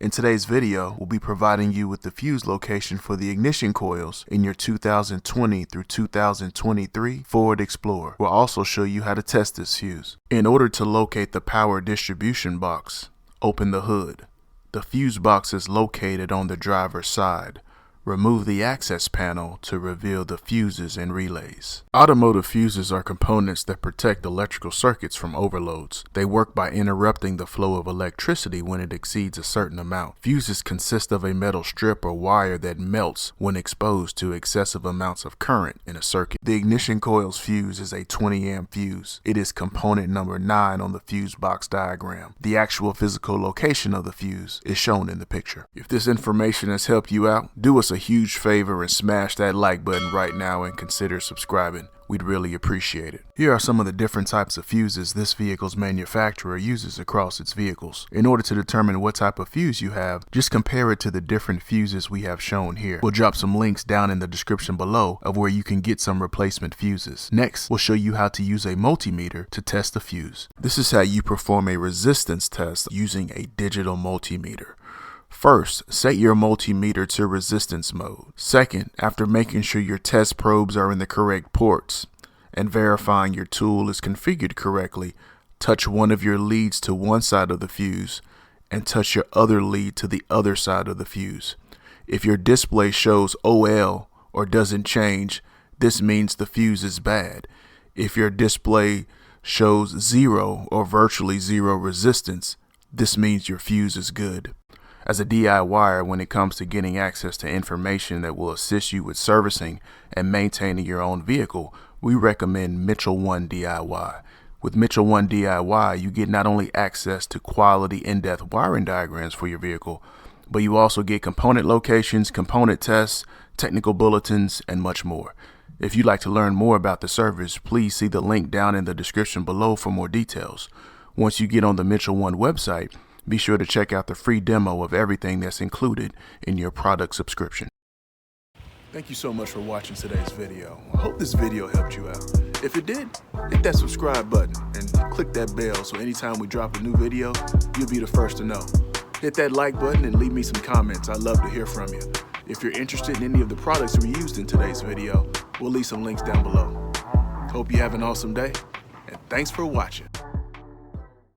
In today's video, we'll be providing you with the fuse location for the ignition coils in your 2020 through 2023 Ford Explorer. We'll also show you how to test this fuse. In order to locate the power distribution box, open the hood. The fuse box is located on the driver's side. Remove the access panel to reveal the fuses and relays. Automotive fuses are components that protect electrical circuits from overloads. They work by interrupting the flow of electricity when it exceeds a certain amount. Fuses consist of a metal strip or wire that melts when exposed to excessive amounts of current in a circuit. The Ignition Coils Fuse is a 20 amp fuse. It is component number 9 on the fuse box diagram. The actual physical location of the fuse is shown in the picture. If this information has helped you out, do us a huge favor and smash that like button right now and consider subscribing. We'd really appreciate it. Here are some of the different types of fuses this vehicle's manufacturer uses across its vehicles. In order to determine what type of fuse you have, just compare it to the different fuses we have shown here. We'll drop some links down in the description below of where you can get some replacement fuses. Next, we'll show you how to use a multimeter to test a fuse. This is how you perform a resistance test using a digital multimeter. First, set your multimeter to resistance mode. Second, after making sure your test probes are in the correct ports and verifying your tool is configured correctly, touch one of your leads to one side of the fuse and touch your other lead to the other side of the fuse. If your display shows OL or doesn't change, this means the fuse is bad. If your display shows 0 or virtually 0 resistance, this means your fuse is good. As a DIYer, when it comes to getting access to information that will assist you with servicing and maintaining your own vehicle, we recommend Mitchell 1 DIY. With Mitchell 1 DIY, you get not only access to quality in-depth wiring diagrams for your vehicle, but you also get component locations, component tests, technical bulletins, and much more. If you'd like to learn more about the service, please see the link down in the description below for more details. Once you get on the Mitchell 1 website, be sure to check out the free demo of everything that's included in your product subscription. Thank you so much for watching today's video. I hope this video helped you out. If it did, hit that subscribe button and click that bell so anytime we drop a new video, you'll be the first to know. Hit that like button and leave me some comments. I'd love to hear from you. If you're interested in any of the products we used in today's video, we'll leave some links down below. Hope you have an awesome day, and thanks for watching.